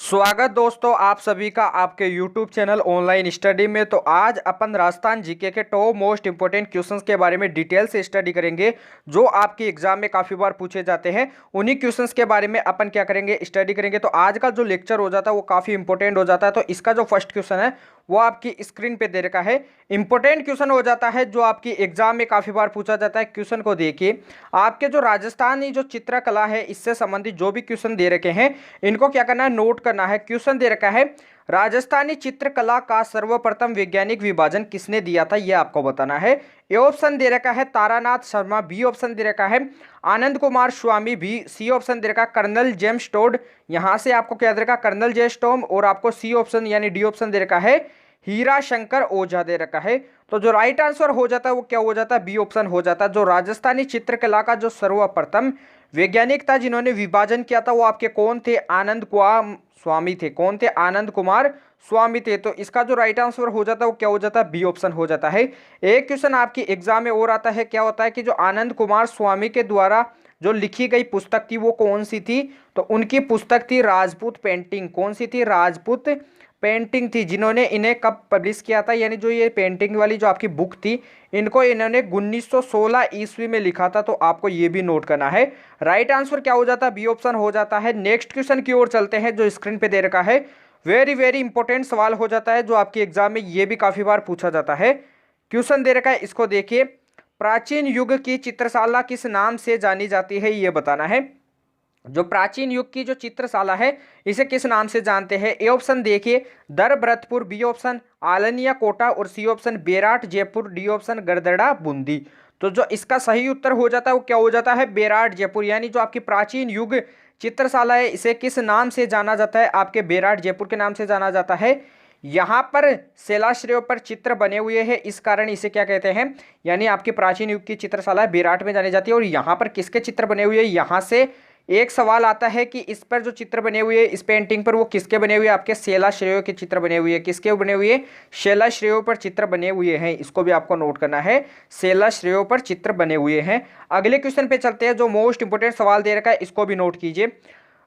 स्वागत दोस्तों आप सभी का आपके YouTube चैनल ऑनलाइन स्टडी में। तो आज अपन राजस्थान जीके के टॉप मोस्ट इंपोर्टेंट क्वेश्चंस के बारे में डिटेल से स्टडी करेंगे जो आपके एग्जाम में काफी बार पूछे जाते हैं। उन्हीं क्वेश्चंस के बारे में अपन क्या करेंगे, स्टडी करेंगे। तो आज का जो लेक्चर हो जाता है वो काफी इंपॉर्टेंट हो जाता है। तो इसका जो फर्स्ट क्वेश्चन है वो आपकी स्क्रीन पे दे रखा है। इंपॉर्टेंट क्वेश्चन हो जाता है जो आपकी एग्जाम में काफी बार पूछा जाता है। क्वेश्चन को देखिए, आपके जो राजस्थानी जो चित्रकला है इससे संबंधित जो भी क्वेश्चन दे रखे हैं इनको क्या करना है, नोट करना है। क्वेश्चन दे रखा है राजस्थानी चित्रकला का सर्वप्रथम वैज्ञानिक विभाजन किसने दिया था, यह आपको बताना है। ए ऑप्शन दे रखा है तारानाथ शर्मा, बी ऑप्शन दे रखा है आनंद कुमार स्वामी, बी सी ऑप्शन दे रखा है कर्नल जेम्स टोड। यहां से आपको क्या दे रखा है, कर्नल जेम्स टोम, और आपको सी ऑप्शन यानी डी ऑप्शन दे रखा है हीरा शंकर ओझा दे रखा है। तो जो राइट आंसर हो जाता है वो क्या हो जाता है, बी ऑप्शन हो जाता है। जो राजस्थानी चित्रकला का जो सर्वप्रथम वैज्ञानिक था जिन्होंने विभाजन किया था वो आपके कौन थे, आनंद कुमार स्वामी थे। कौन थे, आनंद कुमार स्वामी थे। तो इसका जो राइट आंसर हो जाता है वो क्या हो जाता है, बी ऑप्शन हो जाता है। एक क्वेश्चन आपकी एग्जाम में और आता है, क्या होता है कि जो आनंद कुमार स्वामी के द्वारा जो लिखी गई पुस्तक थी वो कौन सी थी, तो उनकी पुस्तक थी राजपूत पेंटिंग। कौन सी थी, राजपूत पेंटिंग थी। जिन्होंने इन्हें कब पब्लिश किया था, यानी जो ये पेंटिंग वाली जो आपकी बुक थी इनको इन्होंने 1916 ईस्वी में लिखा था। तो आपको ये भी नोट करना है। राइट आंसर क्या हो जाता है, बी ऑप्शन हो जाता है। नेक्स्ट क्वेश्चन की ओर चलते हैं जो स्क्रीन पे दे रखा है। वेरी वेरी इंपॉर्टेंट सवाल हो जाता है जो आपके एग्जाम में ये भी काफी बार पूछा जाता है। क्वेश्चन दे रखा है, इसको देखिए, प्राचीन युग की चित्रशाला किस नाम से जानी जाती है, ये बताना है। जो प्राचीन युग की जो चित्रशाला है इसे किस नाम से जानते हैं। ए ऑप्शन देखिए दर भरतपुर, बी ऑप्शन आलनिया कोटा, और C option बेराट Jaipur, D option गड़दड़ा Bundi. तो जो इसका सही उत्तर हो जाता है वो क्या हो जाता है, बेराट जयपुर। यानी जो आपकी प्राचीन युग चित्रशाला है इसे किस नाम से जाना जाता है, आपके बेराट जयपुर के नाम से जाना जाता है। यहाँ पर शिलाश्रयों पर चित्र बने हुए हैं, इस कारण इसे क्या कहते हैं, यानी आपकी प्राचीन युग की चित्रशाला बेराट में जानी जाती है। और यहाँ पर किसके चित्र बने हुए हैं, यहाँ से एक सवाल आता है कि इस पर जो चित्र बने हुए हैं इस पेंटिंग पर वो किसके बने हुए हैं, आपके शिलाश्रयों के चित्र बने हुए हैं। किसके बने हुए हैं, शिलाश्रयों पर चित्र बने हुए हैं। इसको भी आपको नोट करना है, शिलाश्रयों पर चित्र बने हुए हैं। अगले क्वेश्चन पे चलते हैं जो मोस्ट इंपोर्टेंट सवाल दे रखा है, इसको भी नोट कीजिए।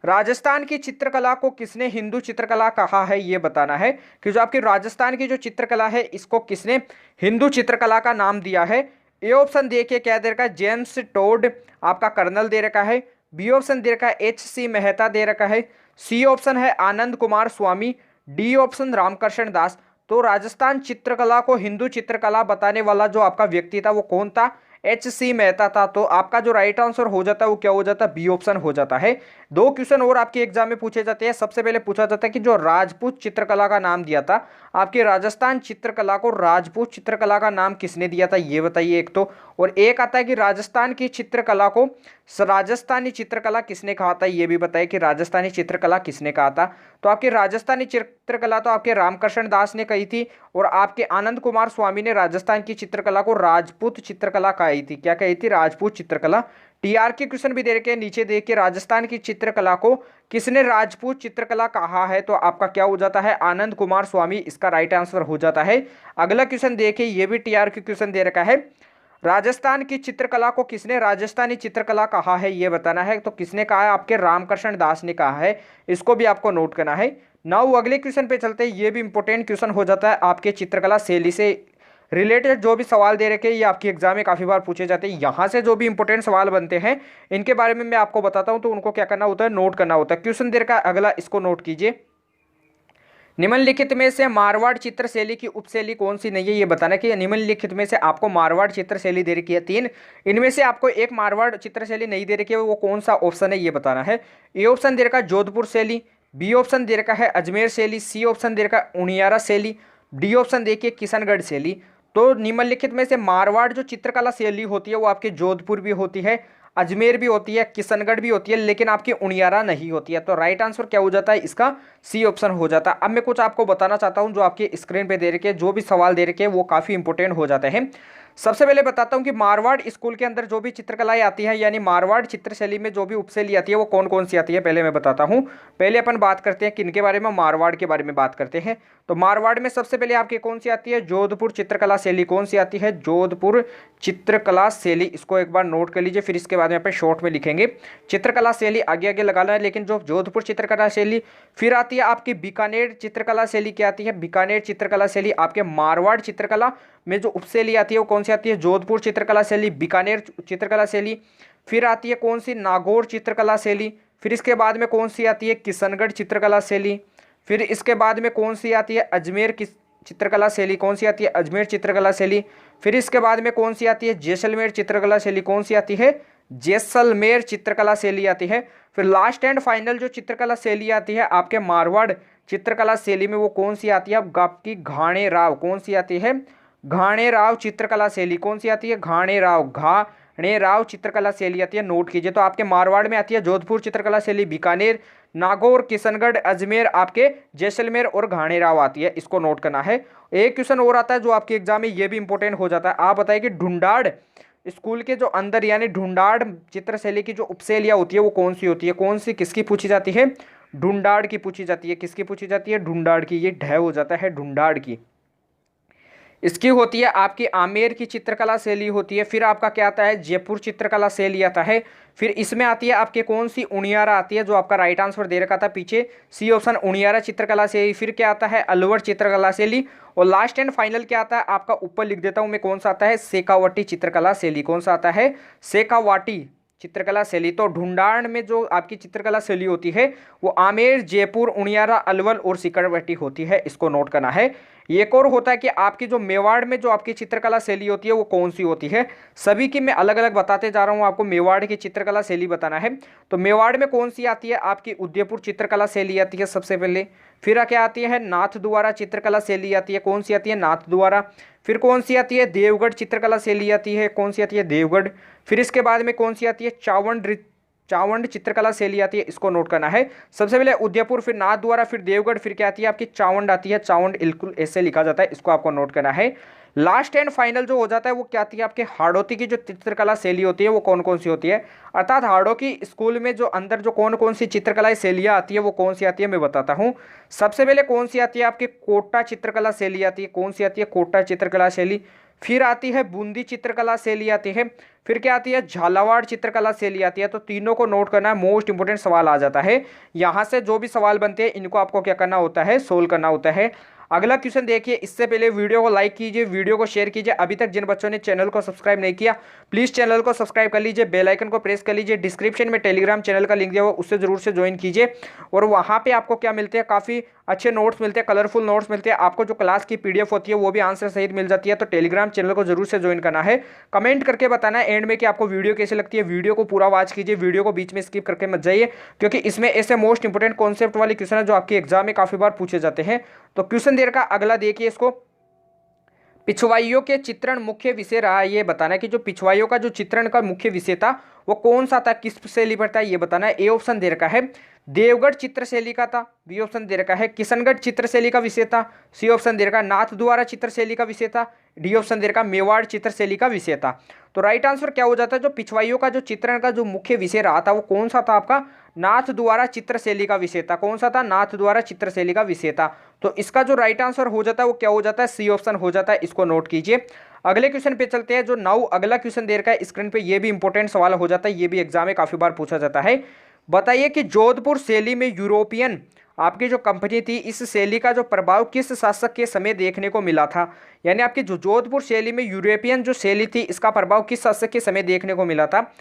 राजस्थान की चित्रकला को किसने हिंदू चित्रकला कहा है, ये बताना है कि जो आपकी राजस्थान की जो चित्रकला है इसको किसने हिंदू चित्रकला का नाम दिया है। ए ऑप्शन देखिए क्या दे रखा है, जेम्स टोड आपका कर्नल दे रखा है, बी ऑप्शन दे रखा है एच सी मेहता दे रखा है, सी ऑप्शन है आनंद कुमार स्वामी, डी ऑप्शन रामकृष्ण दास। तो राजस्थान चित्रकला को हिंदू चित्रकला बताने वाला जो आपका व्यक्ति था वो कौन था, एच सी मेहता था। तो आपका जो राइट आंसर हो जाता है वो क्या हो जाता है, बी ऑप्शन हो जाता है। दो क्वेश्चन और आपके एग्जाम में पूछे जाते हैं। सबसे पहले पूछा जाता है कि जो राजपूत चित्रकला का नाम दिया था, आपकी राजस्थान चित्रकला को राजपूत चित्रकला का नाम किसने दिया था, ये बताइए एक तो। और एक आता है कि राजस्थान की चित्रकला को राजस्थानी चित्रकला किसने कहा था, ये भी बताइए कि राजस्थानी चित्रकला किसने कहा था। तो आपकी राजस्थानी चित्रकला तो आपके रामकृष्ण दास ने कही थी, और आपके आनंद कुमार स्वामी ने राजस्थान की चित्रकला को राजपूत चित्रकला कही थी। क्या कही थी, राजपूत चित्रकला। टीआर के क्वेश्चन भी दे रखे नीचे देखिए, राजस्थान की चित्रकला को किसने राजपूत चित्रकला कहा है, तो आपका क्या हो जाता है, आनंद कुमार स्वामी इसका राइट आंसर हो जाता है। अगला क्वेश्चन देखिए, ये भी टीआर के क्वेश्चन दे रखा है, राजस्थान की चित्रकला को किसने राजस्थानी चित्रकला कहा है, ये बताना है। तो किसने कहा है, आपके रामकृष्ण दास ने कहा है। इसको भी आपको नोट करना है। नाउ अगले क्वेश्चन पे चलते हैं, ये भी इंपॉर्टेंट क्वेश्चन हो जाता है आपके चित्रकला शैली से रिलेटेड। जो भी सवाल दे रखे हैं ये आपके एग्जाम में काफी बार पूछे जाते हैं। यहाँ से जो भी इंपॉर्टेंट सवाल बनते हैं इनके बारे में मैं आपको बताता हूँ, तो उनको क्या करना होता है, नोट करना होता है। क्वेश्चन दे रखा है अगला, इसको नोट कीजिए। निम्नलिखित में से मारवाड़ चित्र शैली की उपशैली कौन सी नहीं है, ये बताना कि निम्नलिखित में से आपको मारवाड़ चित्र शैली दे रखी है तीन, इनमें से आपको एक मारवाड़ चित्र शैली नहीं दे रखी है, वो कौन सा ऑप्शन है, ये बताना है। ए ऑप्शन दे रखा है जोधपुर शैली, बी ऑप्शन दे रखा है अजमेर शैली, सी ऑप्शन दे रखा है उनियारा शैली, डी ऑप्शन देखिए किशनगढ़ शैली। तो निम्नलिखित में से मारवाड़ जो चित्रकला शैली होती है वो आपके जोधपुर भी होती है, अजमेर भी होती है, किशनगढ़ भी होती है, लेकिन आपकी उनियारा नहीं होती है। तो राइट आंसर क्या हो जाता है, इसका सी ऑप्शन हो जाता है। अब मैं कुछ आपको बताना चाहता हूं जो आपके स्क्रीन पे दे रखे जो भी सवाल दे रखे वो काफी इंपॉर्टेंट हो जाते हैं। सबसे पहले बताता हूँ कि मारवाड़ स्कूल के अंदर जो भी चित्रकलाएं आती है, यानी मारवाड़ चित्रशैली में जो भी उपशैली आती है वो कौन कौन सी आती है, पहले मैं बताता हूँ। पहले अपन बात करते हैं किनके बारे में, मारवाड़ के बारे में बात करते हैं। तो मारवाड़ में सबसे पहले आपकी कौन सी आती है, जोधपुर चित्रकला शैली। कौन सी आती है, जोधपुर चित्रकला शैली। इसको एक बार नोट कर लीजिए, फिर इसके बाद में अपन शॉर्ट में लिखेंगे चित्रकला शैली, आगे आगे लगाना है, लेकिन जो जोधपुर चित्रकला शैली। फिर आती है आपकी बीकानेर चित्रकला शैली। क्या आती है, बीकानेर चित्रकला शैली। आपके मारवाड़ चित्रकला में जो उपशैली आती है वो कौन सी आती है, जोधपुर चित्रकला शैली, बीकानेर चित्रकला शैली। फिर आती है कौन सी, नागौर चित्रकला शैली। फिर इसके बाद में कौन सी आती है, किशनगढ़ चित्रकला शैली। फिर इसके बाद में कौन सी आती है, अजमेर की चित्रकला शैली। कौन सी आती है, अजमेर चित्रकला शैली। फिर इसके बाद में कौन सी आती है, जैसलमेर चित्रकला शैली। कौन सी आती है, जैसलमेर चित्रकला शैली आती है। फिर लास्ट एंड फाइनल जो चित्रकला शैली आती है आपके मारवाड़ चित्रकला शैली में, वो कौन सी आती है, आपकी घाणेराव। कौन सी आती है, घाणेराव चित्रकला शैली। कौन सी आती है, घाणेराव चित्रकला शैली आती है, नोट कीजिए। तो आपके मारवाड़ में आती है जोधपुर चित्रकला शैली, बीकानेर, नागौर, किशनगढ़, अजमेर, आपके जैसलमेर और घाणेराव आती है, इसको नोट करना है। एक क्वेश्चन और आता है जो आपके एग्जाम में ये भी इंपॉर्टेंट हो जाता है। आप बताइए कि ढूंढाड़ स्कूल के जो अंदर, यानी ढूंढाड़ चित्रशैली की जो उपशैलियाँ होती है वो कौन सी होती है, कौन सी किसकी पूछी जाती है, ढूंढाड़ की पूछी जाती है। किसकी पूछी जाती है, ढूंढाड़ की। ये ढ हो जाता है, ढूंढाड़ की। इसकी होती है आपकी आमेर की चित्रकला शैली होती है। फिर आपका क्या आता है, जयपुर चित्रकला शैली आता है। फिर इसमें आती है आपके कौन सी, उनियारा आती है, जो आपका राइट आंसर दे रखा था पीछे, सी ऑप्शन, उनियारा चित्रकला शैली। फिर क्या आता है, अलवर चित्रकला शैली। और लास्ट एंड फाइनल क्या आता है आपका, ऊपर लिख देता हूं मैं, कौन सा आता है, शेखावाटी चित्रकला शैली। कौन सा आता है, शेखावाटी चित्रकला शैली। तो ढूंढाड़ में जो आपकी चित्रकला शैली होती है वो आमेर, जयपुर, उनियारा, अलवर और शेखावाटी होती है, इसको नोट करना है। एक और होता है कि आपकी जो मेवाड़ में जो आपकी चित्रकला शैली होती है वो कौन सी होती है। सभी की मैं अलग अलग बताते जा रहा हूँ, आपको मेवाड़ की चित्रकला शैली बताना है। तो मेवाड़ में कौन सी आती है आपकी, उदयपुर चित्रकला शैली आती है सबसे पहले। फिर क्या आती है, नाथद्वारा चित्रकला शैली आती है। कौन सी आती है, नाथद्वारा। फिर कौन सी आती है, देवगढ़ चित्रकला शैली आती है। कौन सी आती है, देवगढ़। फिर इसके बाद में कौन सी आती है, चावंड चित्रकला शैली आती है, इसको नोट करना है। सबसे पहले उदयपुर, फिर नाथद्वारा, फिर देवगढ़, फिर क्या आती है आपकी, चावंड आती है। चावंड बिल्कुल ऐसे लिखा जाता है, इसको आपको नोट करना है। लास्ट एंड फाइनल जो हो जाता है वो क्या आती है आपके, हाड़ौती की जो चित्रकला शैली होती है वो कौन कौन सी होती है। अर्थात हाड़ौती स्कूल में जो अंदर जो कौन कौन सी चित्रकला शैलियाँ आती है वो कौन सी आती है, मैं बताता हूँ। सबसे पहले कौन सी आती है आपकी, कोटा चित्रकला शैली आती है। कौन सी आती है, कोटा चित्रकला शैली। फिर आती है बूंदी चित्रकला शैली आती है। फिर क्या आती है, झालावाड़ चित्रकला शैली आती है। तो तीनों को नोट करना है, मोस्ट इंपोर्टेंट सवाल आ जाता है यहाँ से। जो भी सवाल बनते हैं इनको आपको क्या करना होता है, सोल्व करना होता है। अगला क्वेश्चन देखिए, इससे पहले वीडियो को लाइक कीजिए, वीडियो को शेयर कीजिए। अभी तक जिन बच्चों ने चैनल को सब्सक्राइब नहीं किया प्लीज़ चैनल को सब्सक्राइब कर लीजिए, बेल आइकन को प्रेस कर लीजिए। डिस्क्रिप्शन में टेलीग्राम चैनल का लिंक दिया हुआ, उससे जरूर से ज्वाइन कीजिए। और वहाँ पे आपको क्या मिलते हैं, काफ़ी अच्छे नोट्स मिलते हैं, कलरफुल नोट्स मिलते हैं। आपको जो क्लास की पीडीएफ होती है वो भी आंसर सहित मिल जाती है। तो टेलीग्राम चैनल को जरूर से ज्वाइन करना है। कमेंट करके बताना है एंड में कि आपको वीडियो कैसे लगती है। वीडियो को पूरा वॉच कीजिए, वीडियो को बीच में स्किप करके मत जाइए, क्योंकि इसमें ऐसे मोस्ट इंपोर्टेंट कॉन्सेप्ट वाले क्वेश्चन है जो आपके एग्जाम में काफी बार पूछे जाते हैं। तो क्वेश्चन देर का अगला देखिए, इसको पिछवाइयों के चित्रण मुख्य विषय रहा है। ये बताना है कि जो पिछवाइयों का जो चित्रण का मुख्य विषय था वो कौन सा था, किस शैली पर था, ये बताना है। ए ऑप्शन दे रखा है देवगढ़ चित्रशैली का था। बी ऑप्शन दे रखा है किशनगढ़ चित्रशैली का विषय था। सी ऑप्शन दे रखा है नाथद्वारा चित्रशैली का विषय था। डी ऑप्शन दे रखा है मेवाड़ चित्रशैली का विषय था। तो राइट आंसर क्या हो जाता है, जो पिछवाइयों का जो चित्रण का जो मुख्य विषय रहा था वो कौन सा था आपका, नाथद्वारा चित्रशैली का विषय था। कौन सा था, नाथद्वारा चित्रशैली का विषय था। तो इसका जो राइट आंसर हो जाता है वो क्या हो जाता है, सी ऑप्शन हो जाता है, इसको नोट कीजिए। अगले क्वेश्चन पे चलते हैं, जो 9 अगला क्वेश्चन दे रखा है स्क्रीन पे, ये भी इंपॉर्टेंट सवाल हो जाता है, ये भी एग्जाम में काफी बार पूछा जाता है। बताइए कि जोधपुर शैली में यूरोपियन आपकी जो कंपनी थी, इस शैली का जो प्रभाव किस शासक के समय देखने को मिला था। यानी आपकी जो जोधपुर शैली में यूरोपियन जो शैली थी इसका प्रभाव किस शासक के समय देखने को मिला था।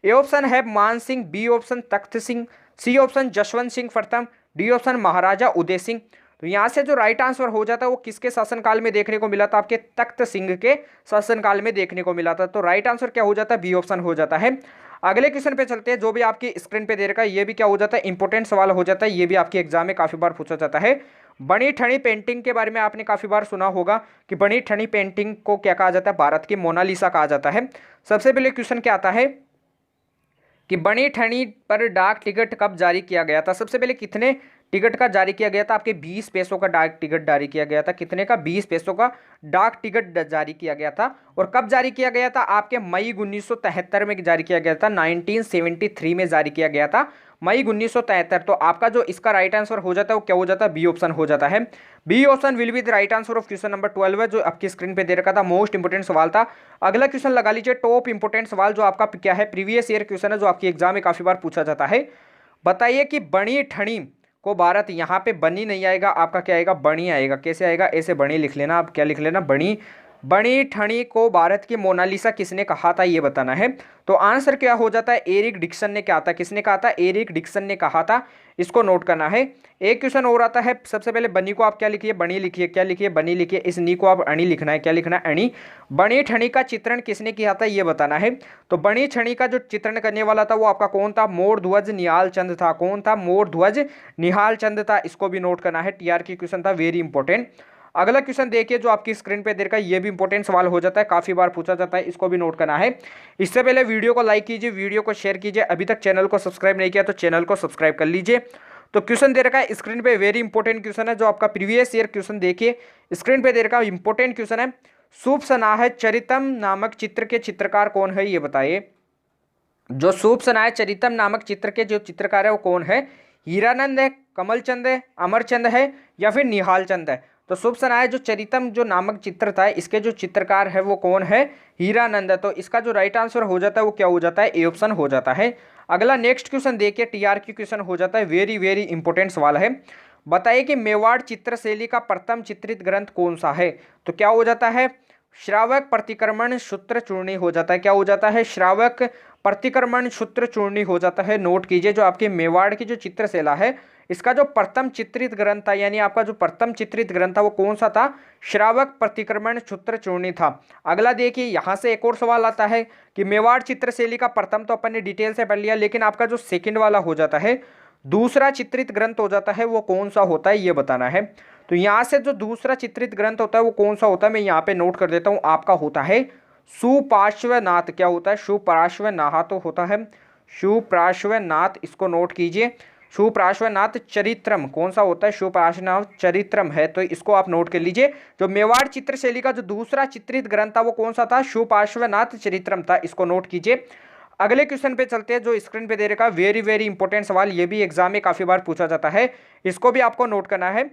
ए ऑप्शन है मान सिंह, बी ऑप्शन तख्त सिंह, सी ऑप्शन जसवंत सिंह प्रथम, डी ऑप्शन महाराजा उदय सिंह। तो यहाँ से जो राइट आंसर हो जाता है वो किसके शासनकाल में देखने को मिला था, आपके तख्त सिंह के शासनकाल में देखने को मिला था। तो राइट आंसर क्या हो जाता है, बी ऑप्शन हो जाता है। अगले क्वेश्चन पे चलते हैं, जो भी आपकी स्क्रीन पे दे रखा है ये भी क्या हो जाता है, इंपॉर्टेंट सवाल हो जाता है। ये भी आपके एग्जाम में काफी बार पूछा जाता है। बनी ठनी पेंटिंग के बारे में आपने काफी बार सुना होगा कि बनी ठनी पेंटिंग को क्या कहा जाता है, भारत की मोनालिसा कहा जाता है। सबसे पहले क्वेश्चन क्या आता है कि बनी ठनी पर डाक टिकट कब जारी किया गया था। सबसे पहले कितने टिकट का जारी किया गया था? आपके 20 पैसों का डाक टिकट जारी किया गया था। कितने का? 20 पैसों का डाक टिकट जारी किया गया था। और कब जारी किया गया था? आपके मई 1973 में जारी किया गया था। 1973 में जारी किया गया था, मई 1973। तो आपका जो इसका राइट आंसर हो जाता है वो क्या हो जाता है? बी ऑप्शन हो जाता है। B option will be the right answer of question number 12 है, जो आपकी स्क्रीन पे दे रखा था। मोस्ट इंपोर्टेंट सवाल था। अगला क्वेश्चन लगा लीजिए, टॉप इंपोर्टेंट सवाल जो आपका क्या है, प्रीवियस ईयर क्वेश्चन है, जो आपकी एग्जाम में काफी बार पूछा जाता है। बताइए कि बणी ठणी को भारत, यहाँ पे बनी नहीं आएगा, आपका क्या आएगा? बणी आएगा। कैसे आएगा? ऐसे बणी लिख लेना, आप क्या लिख लेना? बणी। बणी ठणी को भारत की मोनालिसा किसने कहा था, ये बताना है। तो आंसर क्या हो जाता है? एरिक डिक्सन ने कहा था। किसने कहा था? एरिक डिक्सन ने कहा था। इसको नोट करना है। एक क्वेश्चन और आता है। सबसे पहले बनी को आप क्या लिखिए? बनी लिखिए। क्या लिखिए? बनी लिखिए। इस नी को आप अणी लिखना है। क्या लिखना है? अणी। बणी ठणी का चित्रण किसने किया था, ये बताना है। तो बणी ठणी का जो चित्रण करने वाला था वो आपका कौन था? मोरध्वज निहाल चंद था। कौन था? मोरध्वज निहाल चंद था। इसको भी नोट करना है। टीआर की क्वेश्चन था, वेरी इंपॉर्टेंट। अगला क्वेश्चन देखिए जो आपकी स्क्रीन पे दे रखा है, ये भी इंपॉर्टेंट सवाल हो जाता है, काफी बार पूछा जाता है, इसको भी नोट करना है। इससे पहले वीडियो को लाइक कीजिए, वीडियो को शेयर कीजिए। अभी तक चैनल को सब्सक्राइब नहीं किया तो चैनल को सब्सक्राइब कर लीजिए। तो क्वेश्चन दे रखा है स्क्रीन पे, वेरी इंपॉर्टेंट क्वेश्चन है, जो आपका प्रीवियस ईयर क्वेश्चन देखिए स्क्रीन पे दे रखा है, इंपॉर्टेंट क्वेश्चन है। शुभ सनाह चरितम नामक चित्र के चित्रकार कौन है, ये बताइए। जो शुभ सनाह चरितम नामक चित्र के जो चित्रकार है वो कौन है? हीरानंद है, कमलचंद है, अमरचंद है, या फिर निहाल चंद है? तो शुभ सनाह जो चरितम जो नामक चित्र था, इसके जो चित्रकार है वो कौन है? हीरानंद है। तो इसका जो राइट आंसर हो जाता है वो क्या हो जाता है? ए ऑप्शन हो जाता है। अगला नेक्स्ट क्वेश्चन देखिए, टीआर की क्वेश्चन हो जाता है, वेरी वेरी इंपॉर्टेंट सवाल है। बताइए कि मेवाड़ चित्रशैली का प्रथम चित्रित ग्रंथ कौन सा है? तो क्या हो जाता है? श्रावक प्रतिक्रमण सूत्र चूर्णी हो जाता है। क्या हो जाता है? श्रावक प्रतिक्रमण सूत्र चूर्णी हो जाता है। नोट कीजिए, जो आपके मेवाड़ की जो चित्रशैला है, इसका जो प्रथम चित्रित ग्रंथ था, यानी आपका जो प्रथम चित्रित ग्रंथ था वो कौन सा था? श्रावक प्रतिक्रमण सूत्र चूर्णी था। अगला देखिए, यहाँ से एक और सवाल आता है कि मेवाड़ चित्रशैली का प्रथम तो अपन ने डिटेल से पढ़ लिया, लेकिन आपका जो सेकंड वाला हो जाता है, दूसरा चित्रित ग्रंथ हो जाता है, वो कौन सा होता है, ये बताना है। तो यहाँ से जो दूसरा चित्रित ग्रंथ होता है वो कौन सा होता है, मैं यहाँ पे नोट कर देता हूँ। आपका होता है सुपार्श्वनाथ। क्या होता है? सुपार्श्वनाथ होता है, सुपार्श्वनाथ, इसको नोट कीजिए। सुपार्श्वनाथ चरित्रम कौन सा होता है? सुपार्श्वनाथ चरित्रम है, तो इसको आप नोट कर लीजिए। जो मेवाड़ चित्रशैली का जो दूसरा चित्रित ग्रंथ था वो कौन सा था? सुपार्श्वनाथ चरित्रम था, इसको नोट कीजिए। अगले क्वेश्चन पे चलते हैं, जो स्क्रीन पे दे रखा, वेरी वेरी इंपॉर्टेंट सवाल, ये भी एग्जाम में काफी बार पूछा जाता है, इसको भी आपको नोट करना है।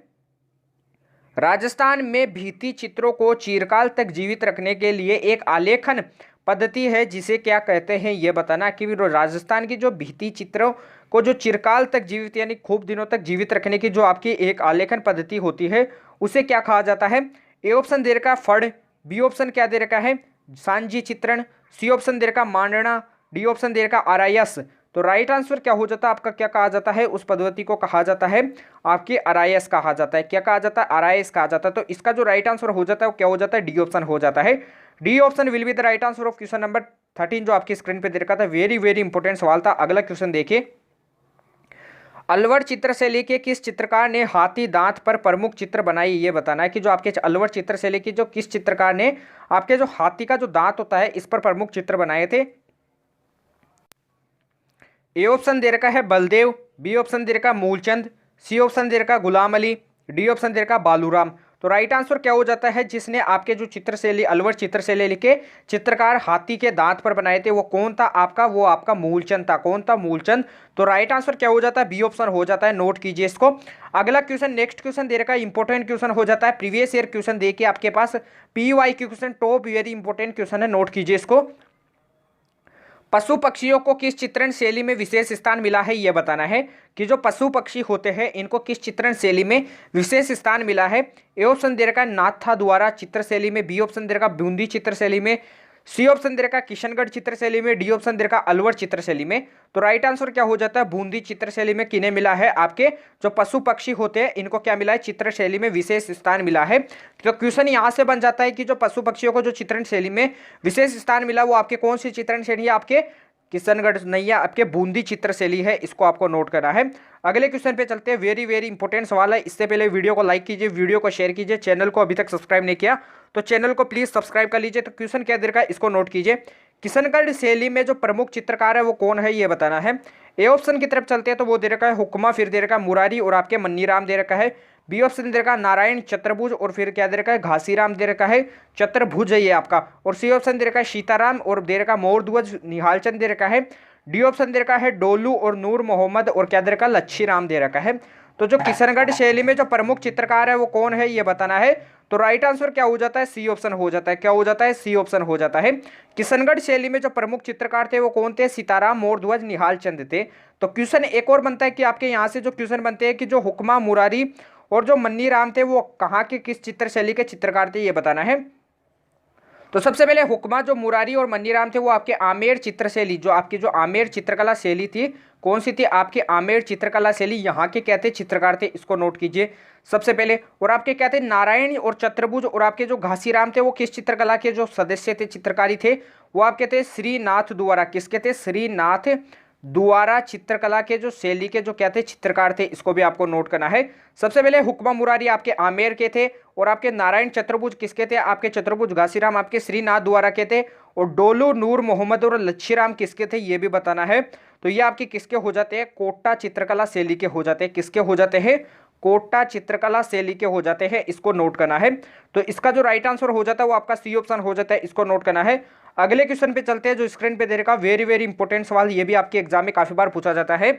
राजस्थान में भित्ति चित्रों को चिरकाल तक जीवित रखने के लिए एक आलेखन पद्धति है, जिसे क्या कहते हैं, ये बताना। कि राजस्थान की जो भित्ति चित्रों को जो चिरकाल तक जीवित यानी खूब दिनों तक जीवित रखने की जो आपकी एक आलेखन पद्धति होती है, उसे क्या कहा जाता है? ए ऑप्शन दे रखा फड़, बी ऑप्शन क्या दे रखा है? सांझी चित्रण, सी ऑप्शन दे रखा मांडना, डी ऑप्शन दे रखा आरआईएस। तो राइट आंसर क्या हो जाता है आपका? क्या कहा जाता है? उस पद्धति को कहा जाता है आपकी आरआईएस कहा जाता है। क्या कहा जाता है? आरआईएस कहा जाता है। तो इसका जो राइट आंसर हो जाता है वो क्या हो जाता है? डी ऑप्शन हो जाता है। D option will be the right answer of question number 13, जो आपकी स्क्रीन पे दे रखा था, वेरी वेरी इंपॉर्टेंट सवाल था। अगला क्वेश्चन देखिए, अलवर चित्रशैली के किस चित्रकार ने हाथी दांत पर प्रमुख चित्र बनाई, ये बताना है। कि जो आपके अलवर चित्रशैली की जो किस चित्रकार ने आपके जो हाथी का जो दांत होता है इस पर प्रमुख चित्र बनाए थे? ए ऑप्शन दे रखा है बलदेव, बी ऑप्शन दे रखा मूलचंद, सी ऑप्शन दे रखा गुलाम अली, डी ऑप्शन दे रखा बालूराम। तो राइट आंसर क्या हो जाता है? जिसने आपके जो चित्रशैली अलवर चित्रशैली के चित्रकार हाथी के दांत पर बनाए थे वो कौन था आपका? वो आपका मूलचंद था। कौन था? मूलचंद। तो राइट आंसर क्या हो जाता है? बी ऑप्शन हो जाता है। नोट कीजिए इसको। अगला क्वेश्चन, नेक्स्ट क्वेश्चन दे रखा है, इंपॉर्टेंट क्वेश्चन हो जाता है, प्रीवियस ईयर क्वेश्चन देखिए आपके पास, PY question, top very important question है, नोट कीजिए इसको। पशु पक्षियों को किस चित्रण शैली में विशेष स्थान मिला है, यह बताना है। कि जो पशु पक्षी होते हैं इनको किस चित्रण शैली में विशेष स्थान मिला है? ए ऑप्शन दे रखा है नाथा द्वारा चित्रशैली में, बी ऑप्शन दे रखा बूंदी चित्रशैली में, सी ऑप्शन दे रखा किशनगढ़ चित्रशैली में, डी ऑप्शन दे रखा अलवर चित्रशैली में। तो राइट आंसर क्या हो जाता है? बूंदी चित्रशैली में किन्हें मिला है? आपके जो पशु पक्षी होते हैं इनको क्या मिला है? चित्रशैली में विशेष स्थान मिला है। तो क्वेश्चन यहाँ से बन जाता है कि जो पशु पक्षियों को जो चित्रण शैली में विशेष स्थान मिला वो आपके कौन सी चित्रण शैली है? आपके किशनगढ़ नैया, आपके बूंदी चित्रशैली है, इसको आपको नोट करना है। अगले क्वेश्चन पे चलते हैं, वेरी वेरी इंपॉर्टेंट सवाल है। इससे पहले वीडियो को लाइक कीजिए, वीडियो को शेयर कीजिए, चैनल को अभी तक सब्सक्राइब नहीं किया तो चैनल को प्लीज सब्सक्राइब कर लीजिए। तो क्वेश्चन क्या दे रखा है इसको नोट कीजिए। किशनगढ़ शैली में जो प्रमुख चित्रकार है वो कौन है ये बताना है। ए ऑप्शन की तरफ चलते हैं तो वो दे रखा है हुक्मा, फिर दे रखा है मुरारी और आपके मन्नीराम दे रखा है। बी ऑप्शन दे रखा है नारायण चतुर्भुज और फिर क्या दे रखा है घासीराम दे रखा है, चतुर्भुज है ये आपका। और सी ऑप्शन दे रखा है सीताराम और दे रखा है मोरध्वज निहालचंद दे रखा है। डी ऑप्शन दे रखा है डोलू और नूर मोहम्मद और क्या दे रखा है लच्छी राम दे रखा है। तो जो किशनगढ़ शैली में जो प्रमुख चित्रकार है वो कौन है ये बताना है। तो राइट आंसर क्या हो जाता है, सी ऑप्शन हो जाता है। क्या हो जाता है, सी ऑप्शन हो जाता है। किशनगढ़ शैली में जो प्रमुख चित्रकार थे वो कौन थे, सीताराम, मोरध्वज, निहाल चंद थे। तो क्वेश्चन एक और बनता है कि आपके यहाँ से जो क्वेश्चन बनते हैं कि जो हुक्मा, मुरारी और जो मन्नी राम थे वो कहाँ के किस चित्र शैली के चित्रकार थे ये बताना है। तो सबसे पहले हुक्मा, जो मुरारी और मन्नीराम थे वो आपके आमेर चित्रशैली, जो आपकी जो आमेर चित्रकला शैली थी कौन सी थी, आपके आमेर चित्रकला शैली यहाँ के कहते चित्रकार थे, इसको नोट कीजिए सबसे पहले। और आपके क्या थे नारायण और चतुर्भुज और आपके जो घासीराम थे वो किस चित्रकला के जो सदस्य थे, चित्रकारी थे, वो आपके थे श्रीनाथ द्वारा। किसके थे, श्रीनाथ द्वारा चित्रकला के जो शैली के जो क्या थे चित्रकार थे, इसको भी आपको नोट करना है। सबसे पहले हुक्मा मुरारी आपके आमेर के थे और आपके नारायण चतुर्भुज किसके थे, आपके चतुर्भुज घासीराम आपके श्रीनाथ द्वारा के थे। और डोलू, नूर मोहम्मद और लच्छीराम किसके थे ये भी बताना है। तो ये आपके किसके हो जाते हैं, कोटा चित्रकला शैली के हो जाते हैं। किसके हो जाते हैं, कोटा चित्रकला शैली के हो जाते हैं, इसको नोट करना है। तो इसका जो राइट आंसर हो जाता है वो आपका सी ऑप्शन हो जाता है, इसको नोट करना है। अगले क्वेश्चन पे चलते हैं जो स्क्रीन पे दे रखा, वेरी वेरी इंपॉर्टेंट सवाल, ये भी आपके एग्जाम में काफी बार पूछा जाता है।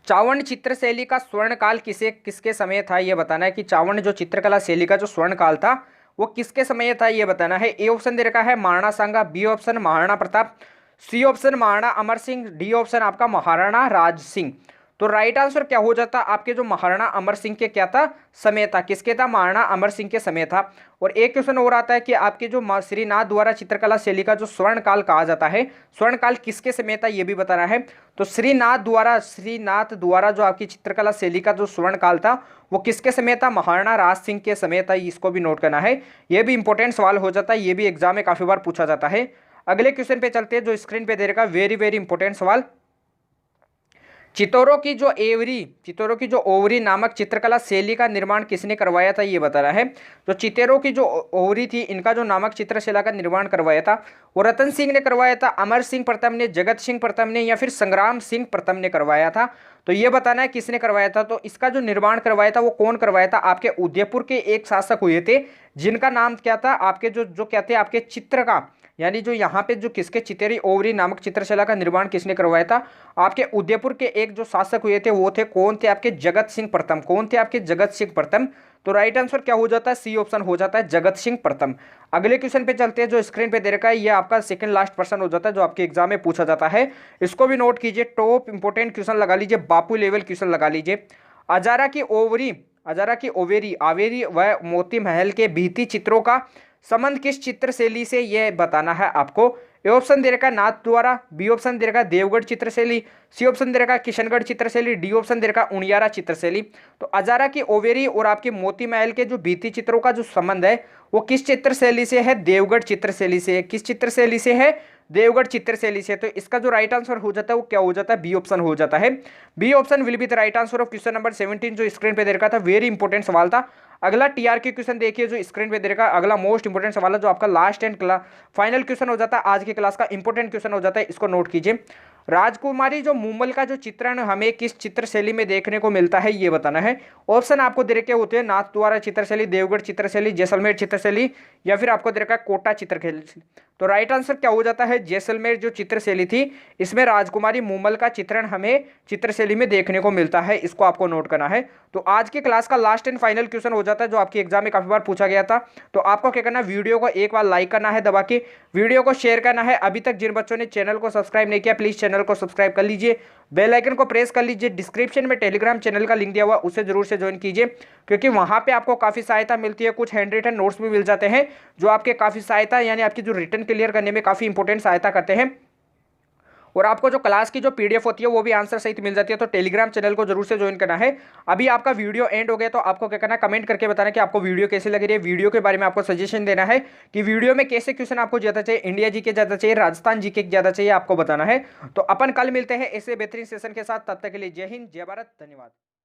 चावंड चित्र शैली का स्वर्ण काल किसके समय था ये बताना है कि चावंड जो चित्रकला शैली का जो स्वर्ण काल था वो किसके समय था ये बताना है। ए ऑप्शन दे रखा है Maharana Sanga, B option Maharana Pratap, C option Maharana Amar Singh, D option आपका महाराणा राज सिंह। तो राइट आंसर क्या हो जाता, आपके जो महाराणा अमर सिंह के क्या था, समय था। किसके था, महाराणा अमर सिंह के समय था। और एक क्वेश्चन और आता है कि आपके जो श्रीनाथ द्वारा चित्रकला शैली का जो स्वर्ण काल कहा जाता है, स्वर्ण काल किसके समय था ये भी बताना है। तो श्रीनाथ द्वारा जो आपकी चित्रकला शैली का जो स्वर्ण काल था वो किसके समय था, महाराणा राज सिंह के समय था, इसको भी नोट करना है। ये भी इंपॉर्टेंट सवाल हो जाता है, ये भी एग्जाम में काफी बार पूछा जाता है। अगले क्वेश्चन पे चलते हैं जो स्क्रीन पे दे रखा, वेरी वेरी इंपॉर्टेंट सवाल। चितौरों की जो ओवरी नामक चित्रकला शैली का निर्माण किसने करवाया था ये बताना है। तो चितौरों की जो ओवरी थी इनका जो नामक चित्रशिला का निर्माण करवाया था वो रतन सिंह ने करवाया था, अमर सिंह प्रथम ने, जगत सिंह प्रथम ने या फिर संग्राम सिंह प्रथम ने करवाया था। तो ये बताना है किसने करवाया था। तो इसका जो निर्माण करवाया था वो कौन करवाया था, आपके उदयपुर के एक शासक हुए थे जिनका नाम क्या था, आपके जो क्या थे, आपके चित्र का यानी जो यहाँ पे जो किसके चितेरी ओवरी नामक चित्रशिला का निर्माण किसने करवाया था, आपके उदयपुर के एक जो शासक हुए थे वो थे कौन थे, आपके जगत सिंह प्रथम। कौन थे, आपके जगत सिंह प्रथम। तो राइट आंसर क्या हो जाता है, सी ऑप्शन हो जाता है, जगत सिंह प्रथम। अगले क्वेश्चन पे चलते हैं जो स्क्रीन पे दे रखा है, ये आपका सेकंड लास्ट पर्सन हो जाता है जो आपके एग्जाम में पूछा जाता है। इसको भी नोट कीजिए, टॉप इंपोर्टेंट क्वेश्चन लगा लीजिए, बापू लेवल क्वेश्चन लगा लीजिए। अजारा की ओवेरी आवेरी व मोती महल के भित्ति चित्रों का संबंध किस चित्र शैली से यह बताना है आपको। ए ऑप्शन दे रखा है नाथ द्वारा, बी ऑप्शन दे रखा है देवगढ़ चित्रशैली, सी ऑप्शन दे रखा है किशनगढ़ चित्रशैली, डी ऑप्शन दे रखा है उनियारा चित्रशैली। तो अजारा की ओवेरी और आपके मोती महल के जो भित्ति चित्रों का जो संबंध है वो किस चित्र शैली से है, देवगढ़ चित्रशैली से है। किस चित्र शैली से है, देवगढ़ चित्रशैली से। तो इसका जो राइट आंसर हो जाता है वो क्या हो जाता है, बी ऑप्शन हो जाता है। B option will be the right answer of question number 17 जो स्क्रीन पे दे रखा था, वेरी इंपॉर्टेंट सवाल था। अगला टीआर के क्वेश्चन देखिए जो स्क्रीन पे दे रखा, अगला मोस्ट इंपोर्टेंट सवाल है जो आपका लास्ट एंड फाइनल क्वेश्चन हो जाता है, आज की क्लास का इंपॉर्टेंट क्वेश्चन हो जाता है, इसको नोट कीजिए। राजकुमारी जो मूमल का जो चित्रण हमें किस चित्र शैली में देखने को मिलता है ये बताना है। ऑप्शन आपको दे रखे होते हैं नाथ द्वारा चित्रशैली, देवगढ़ चित्रशैली, जैसलमेर चित्रशैली या फिर आपको दे रखा है कोटा चित्रशैली। तो राइट आंसर क्या हो जाता है, जैसलमेर जो चित्रशैली थी इसमें राजकुमारी मूमल का चित्रण हमें चित्रशैली में देखने को मिलता है, इसको आपको नोट करना है। तो आज के क्लास का लास्ट एंड फाइनल क्वेश्चन हो जाता है जो आपकी एग्जाम में काफी बार पूछा गया था। तो आपको क्या करना है, वीडियो को एक बार लाइक करना है दबा के, वीडियो को शेयर करना है। अभी तक जिन बच्चों ने चैनल को सब्सक्राइब नहीं किया प्लीज चैनल को सब्सक्राइब कर लीजिए, बेल आइकन को प्रेस कर लीजिए। डिस्क्रिप्शन में टेलीग्राम चैनल का लिंक दिया हुआ उसे जरूर से ज्वाइन कीजिए क्योंकि वहां पे आपको काफी सहायता मिलती है, कुछ हैंड रिटन नोट्स भी मिल जाते हैं जो आपके काफी सहायता यानी आपकी जो रिटन क्लियर करने में काफी इंपॉर्टेंट सहायता करते हैं। और आपको जो क्लास की जो पीडीएफ होती है वो भी आंसर सहित मिल जाती है। तो टेलीग्राम चैनल को जरूर से ज्वाइन करना है। अभी आपका वीडियो एंड हो गया तो आपको क्या करना है, कमेंट करके बताना कि आपको वीडियो कैसे लग रही है। वीडियो के बारे में आपको सजेशन देना है कि वीडियो में कैसे क्वेश्चन आपको ज्यादा चाहिए, इंडिया जी के ज्यादा चाहिए, राजस्थान जी के ज्यादा चाहिए, आपको बताना है। तो अपन कल मिलते हैं ऐसे बेहतरीन सेशन के साथ, तब तक के लिए जय हिंद, जय भारत, धन्यवाद।